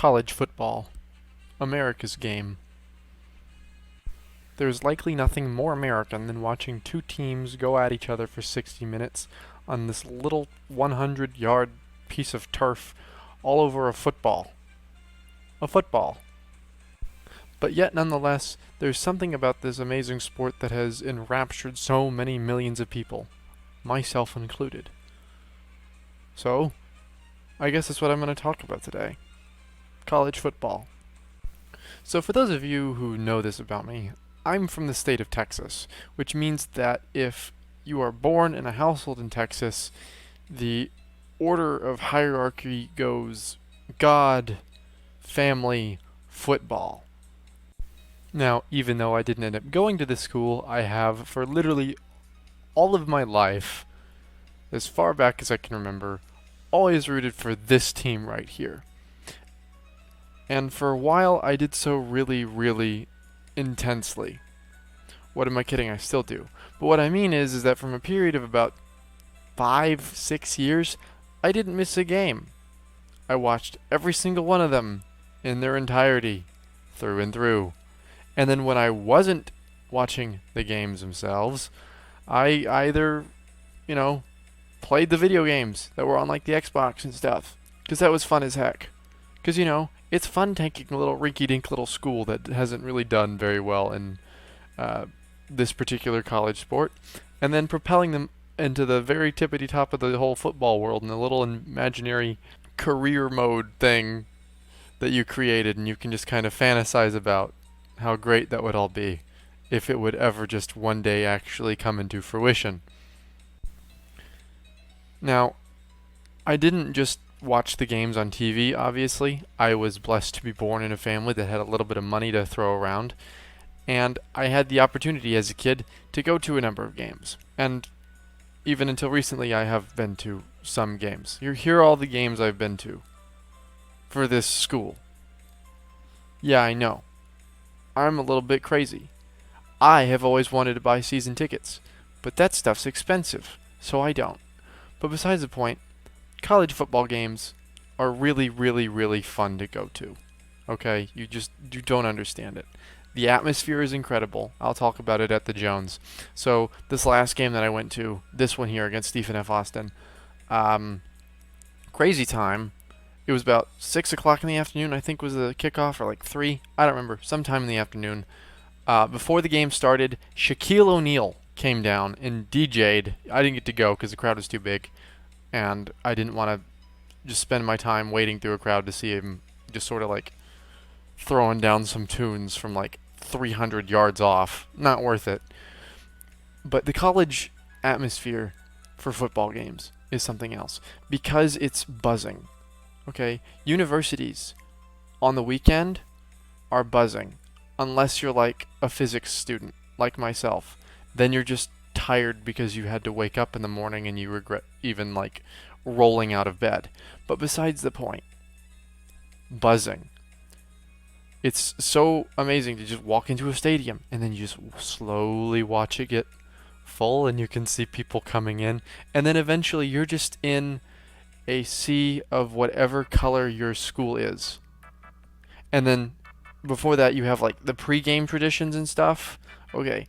College football, America's game. There's likely nothing more American than watching two teams go at each other for 60 minutes on this little 100-yard piece of turf all over a football. A football. But yet, nonetheless, there's something about this amazing sport that has enraptured so many millions of people, myself included. So, I guess that's what I'm going to talk about today. College football. So for those of you who know this about me, I'm from the state of Texas, which means that if you are born in a household in Texas, the order of hierarchy goes God, family, football. Now, even though I didn't end up going to this school, I have for literally all of my life, as far back as I can remember, always rooted for this team right here. And for a while, I did so really, really intensely. What am I kidding? I still do. But what I mean is that from a period of about 5-6 years, I didn't miss a game. I watched every single one of them in their entirety, through and through. And then when I wasn't watching the games themselves, I either, played the video games that were on like the Xbox and stuff, because that was fun as heck. Because, it's fun taking a little rinky-dink little school that hasn't really done very well in this particular college sport, and then propelling them into the very tippity top of the whole football world in a little imaginary career mode thing that you created, and you can just kind of fantasize about how great that would all be if it would ever just one day actually come into fruition. Now, I didn't just watch the games on TV, obviously. I was blessed to be born in a family that had a little bit of money to throw around, and I had the opportunity as a kid to go to a number of games. And even until recently, I have been to some games. Here are all the games I've been to for this school. Yeah, I know. I'm a little bit crazy. I have always wanted to buy season tickets, but that stuff's expensive, so I don't. But besides the point, college football games are really, really, really fun to go to. Okay? You don't understand it. The atmosphere is incredible. I'll talk about it at the Jones. So this last game that I went to, this one here against Stephen F. Austin, crazy time. It was about 6 o'clock in the afternoon, I think was the kickoff, or like 3. I don't remember. Sometime in the afternoon. Before the game started, Shaquille O'Neal came down and DJ'd. I didn't get to go because the crowd was too big, and I didn't want to just spend my time waiting through a crowd to see him just sort of like throwing down some tunes from like 300 yards off. Not worth it. But the college atmosphere for football games is something else because it's buzzing. Okay, universities on the weekend are buzzing, unless you're like a physics student like myself. Then you're just tired because you had to wake up in the morning and you regret even like rolling out of bed. But besides the point, buzzing. It's so amazing to just walk into a stadium and then you just slowly watch it get full and you can see people coming in, and then eventually you're just in a sea of whatever color your school is. And then before that you have like the pre-game traditions and stuff. Okay.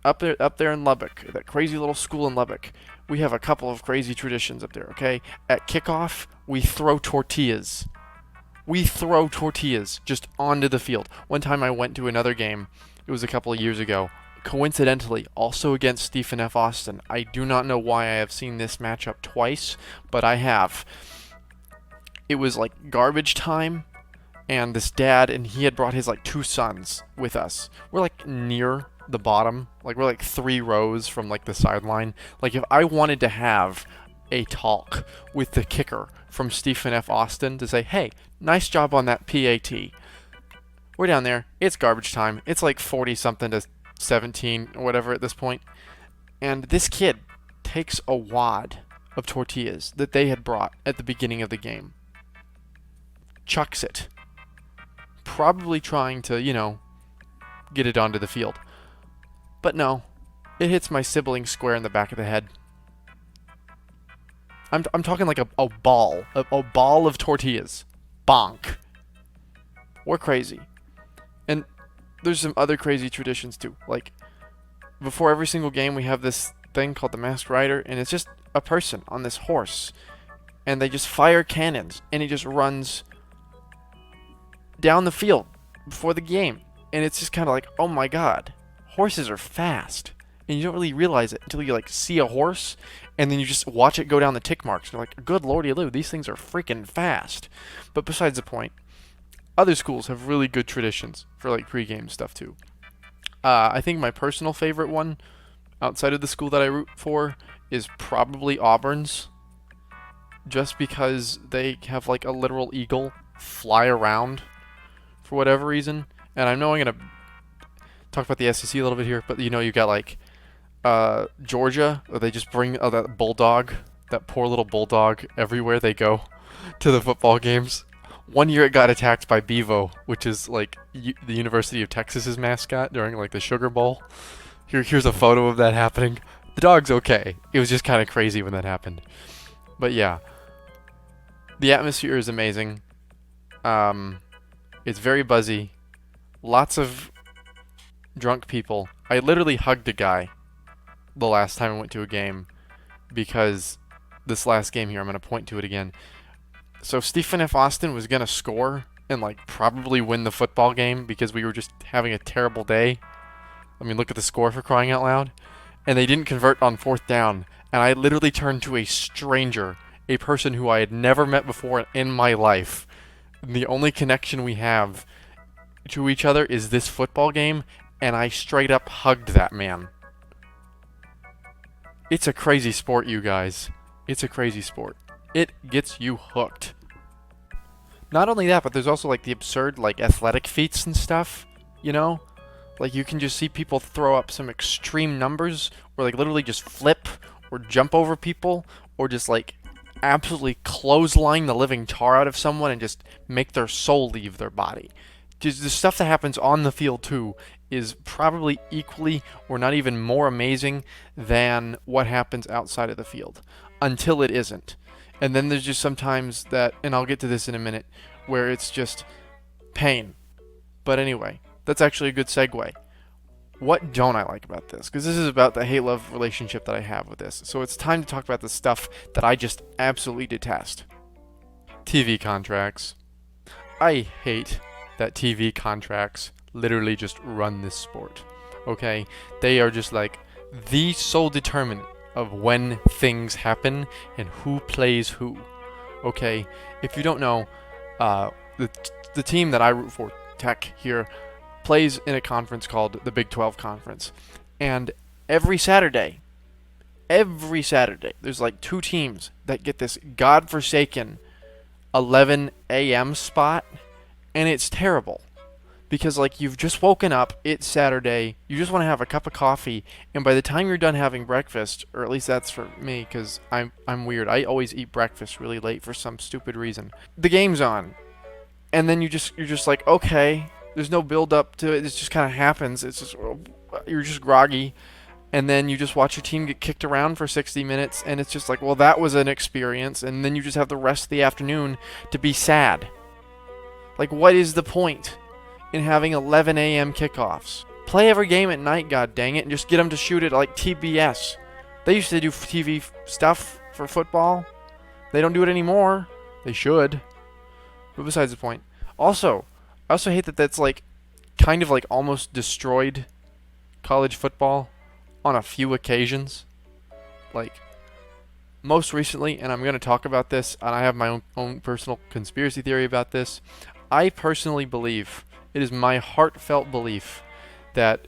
Up there in Lubbock, that crazy little school in Lubbock, we have a couple of crazy traditions up there, okay? At kickoff, we throw tortillas. We throw tortillas just onto the field. One time I went to another game, it was a couple of years ago, coincidentally, also against Stephen F. Austin. I do not know why I have seen this matchup twice, but I have. It was like garbage time, and this dad, and he had brought his like 2 sons with us. We're like near the bottom, like we're like 3 rows from like the sideline. Like if I wanted to have a talk with the kicker from Stephen F. Austin to say, hey, nice job on that PAT. We're down there, it's garbage time, it's like 40 something to 17 or whatever at this point, and this kid takes a wad of tortillas that they had brought at the beginning of the game, chucks it, probably trying to, get it onto the field. But no, it hits my sibling square in the back of the head. I'm talking like a ball of tortillas. bonk. We're crazy. And there's some other crazy traditions too. Like, before every single game, we have this thing called the Masked Rider, and it's just a person on this horse. And they just fire cannons, and he just runs down the field before the game. And it's just kind of like, oh my god, horses are fast. And you don't really realize it until you like see a horse, and then you just watch it go down the tick marks. You're like, good lordy Lou, these things are freaking fast. But besides the point, other schools have really good traditions for like pregame stuff too. I think my personal favorite one, outside of the school that I root for, is probably Auburn's. Just because they have like a literal eagle fly around for whatever reason. And I know I'm going to talk about the SEC a little bit here, but you know, you got like Georgia, where they just bring that bulldog, that poor little bulldog, everywhere they go to the football games. One year it got attacked by Bevo, which is like the University of Texas's mascot during like the Sugar Bowl. Here's a photo of that happening. The dog's okay. It was just kind of crazy when that happened. But yeah, the atmosphere is amazing. It's very buzzy. Lots of drunk people. I literally hugged a guy the last time I went to a game, because this last game here, I'm going to point to it again. So Stephen F. Austin was going to score and like probably win the football game because we were just having a terrible day. I mean, look at the score, for crying out loud. And they didn't convert on 4th down. And I literally turned to a stranger, a person who I had never met before in my life. And the only connection we have to each other is this football game, and I straight up hugged that man. It's a crazy sport, you guys. It's a crazy sport. It gets you hooked. Not only that, but there's also like the absurd like athletic feats and stuff, you know? Like you can just see people throw up some extreme numbers, or like literally just flip or jump over people, or just like absolutely clothesline the living tar out of someone and just make their soul leave their body. Just the stuff that happens on the field too is probably equally or not even more amazing than what happens outside of the field, until it isn't. And then there's just sometimes that, and I'll get to this in a minute, where it's just pain. But anyway, that's actually a good segue. What don't I like about this? Because this is about the hate-love relationship that I have with this. So it's time to talk about the stuff that I just absolutely detest. TV contracts. I hate that TV contracts literally just run this sport. Okay? They are just like the sole determinant of when things happen and who plays who. Okay? If you don't know, the team that I root for, Tech here, plays in a conference called the Big 12 Conference. And every Saturday, there's like 2 teams that get this godforsaken 11 a.m. spot, and it's terrible. Because like you've just woken up, it's Saturday, you just want to have a cup of coffee, and by the time you're done having breakfast, or at least that's for me, because I'm weird, I always eat breakfast really late for some stupid reason. The game's on, and then you're just like, okay, there's no build up to it, it just kind of happens, it's just, you're just groggy, and then you just watch your team get kicked around for 60 minutes, and it's just like, well, that was an experience, and then you just have the rest of the afternoon to be sad. Like, what is the point in having 11 a.m. kickoffs? Play every game at night, god dang it, and just get them to shoot it like TBS. They used to do TV stuff for football. They don't do it anymore. They should. But besides the point. Also, I also hate that that's like kind of like almost destroyed college football on a few occasions. Like most recently, and I'm going to talk about this, and I have my own personal conspiracy theory about this. I personally believe, it is my heartfelt belief, that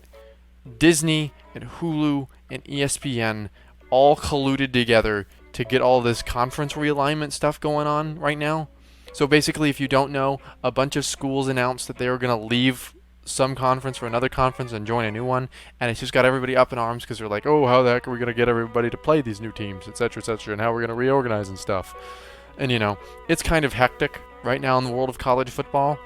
Disney and Hulu and ESPN all colluded together to get all this conference realignment stuff going on right now. So basically, if you don't know, a bunch of schools announced that they were going to leave some conference for another conference and join a new one, and it's just got everybody up in arms because they're like, oh, how the heck are we going to get everybody to play these new teams, etc., and how we're going to reorganize and stuff. And you know, it's kind of hectic right now in the world of college football.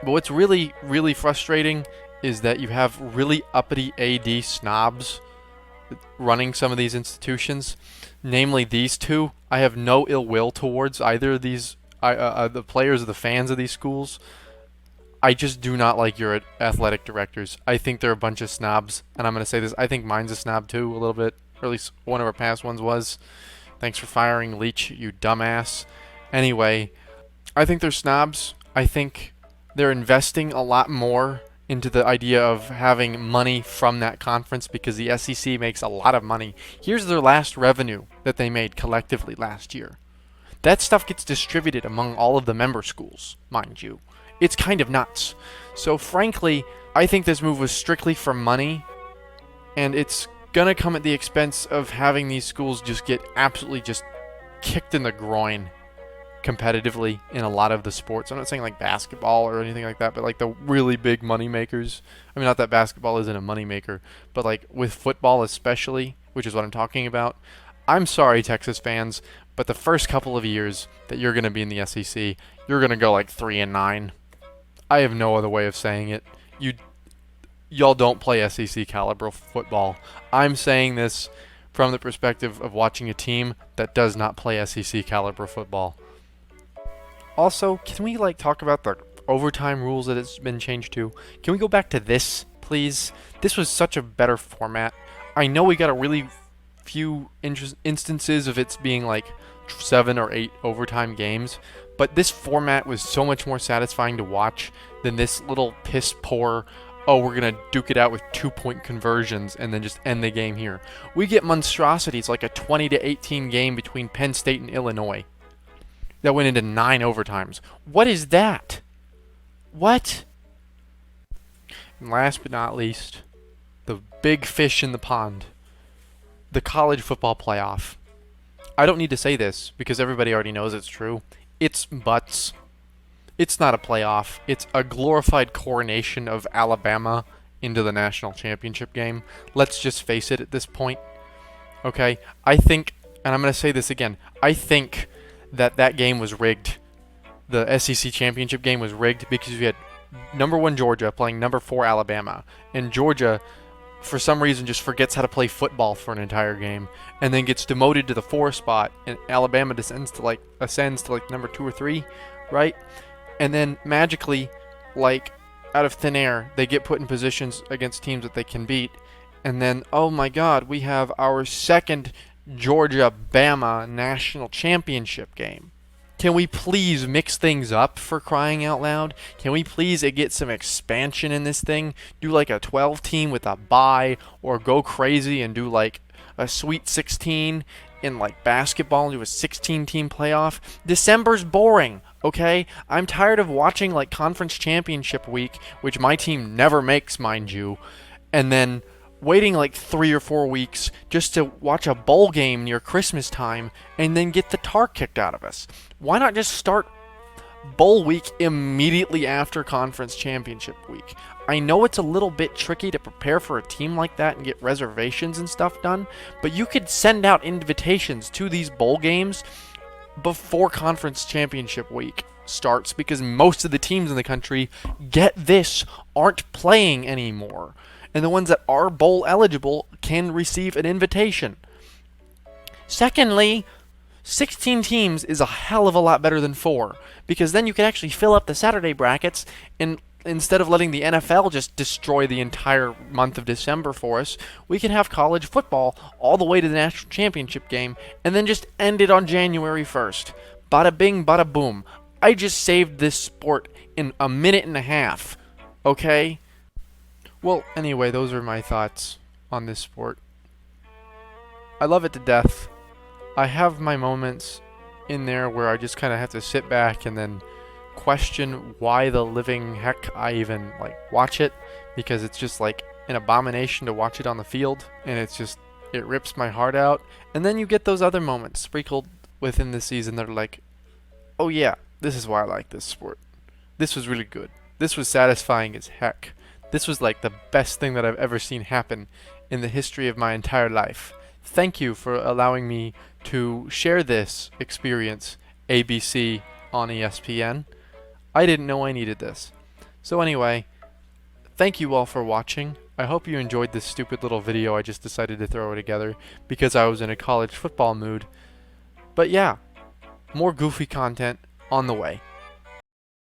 But what's really, really frustrating is that you have really uppity AD snobs running some of these institutions, namely these two. I have no ill will towards either of these the players or the fans of these schools, I just do not like your athletic directors. I think they're a bunch of snobs, and I'm going to say this. I think mine's a snob too, a little bit, or at least one of our past ones was. Thanks for firing Leach, you dumbass. Anyway, I think they're snobs. I think they're investing a lot more into the idea of having money from that conference because the SEC makes a lot of money. Here's their last revenue that they made collectively last year. That stuff gets distributed among all of the member schools, mind you. It's kind of nuts. So frankly, I think this move was strictly for money, and it's gonna come at the expense of having these schools just get absolutely just kicked in the groin competitively in a lot of the sports. I'm not saying like basketball or anything like that, but like the really big money makers. I mean, not that basketball isn't a money maker, but like with football especially, which is what I'm talking about. I'm sorry, Texas fans, but the first couple of years that you're going to be in the SEC, you're going to go like 3-9. I have no other way of saying it. Y'all don't play SEC caliber football. I'm saying this from the perspective of watching a team that does not play SEC caliber football. Also, can we like talk about the overtime rules that it's been changed to? Can we go back to this, please? This was such a better format. I know we got a really few instances of it being like 7 or 8 overtime games, but this format was so much more satisfying to watch than this little piss poor, oh, we're going to duke it out with 2-point conversions and then just end the game here. We get monstrosities like a 20-18 game between Penn State and Illinois that went into 9 overtimes. What is that? What? And last but not least, the big fish in the pond, the college football playoff. I don't need to say this because everybody already knows it's true. It's butts. It's not a playoff. It's a glorified coronation of Alabama into the national championship game. Let's just face it at this point. Okay? I think, and I'm going to say this again, I think that game was rigged. The SEC championship game was rigged because you had number 1 Georgia playing number 4 Alabama. And Georgia, for some reason, just forgets how to play football for an entire game and then gets demoted to the 4 spot, and Alabama ascends to like number 2 or 3, right? And then magically, like out of thin air, they get put in positions against teams that they can beat, and then, oh my god, we have our second Georgia-Bama national championship game. Can we please mix things up, for crying out loud? Can we please get some expansion in this thing? Do like a 12 team with a bye, or go crazy and do like a Sweet 16 in like basketball and do a 16 team playoff. December's boring, okay? I'm tired of watching like conference championship week, which my team never makes, mind you, and then waiting like 3 or 4 weeks just to watch a bowl game near Christmas time and then get the tar kicked out of us. Why not just start bowl week immediately after conference championship week? I know it's a little bit tricky to prepare for a team like that and get reservations and stuff done, but you could send out invitations to these bowl games before conference championship week starts, because most of the teams in the country, get this, aren't playing anymore. And the ones that are bowl eligible can receive an invitation. Secondly, 16 teams is a hell of a lot better than 4, because then you can actually fill up the Saturday brackets, and instead of letting the NFL just destroy the entire month of December for us, we can have college football all the way to the national championship game and then just end it on January 1st. Bada bing, bada boom. I just saved this sport in a minute and a half, okay? Well, anyway, those are my thoughts on this sport. I love it to death. I have my moments in there where I just kind of have to sit back and then question why the living heck I even like watch it, because it's just like an abomination to watch it on the field, and it rips my heart out. And then you get those other moments sprinkled within the season that are like, oh yeah, this is why I like this sport. This was really good. This was satisfying as heck. This was like the best thing that I've ever seen happen in the history of my entire life. Thank you for allowing me to share this experience, ABC on ESPN. I didn't know I needed this. So anyway, thank you all for watching. I hope you enjoyed this stupid little video I just decided to throw together because I was in a college football mood. But yeah, more goofy content on the way.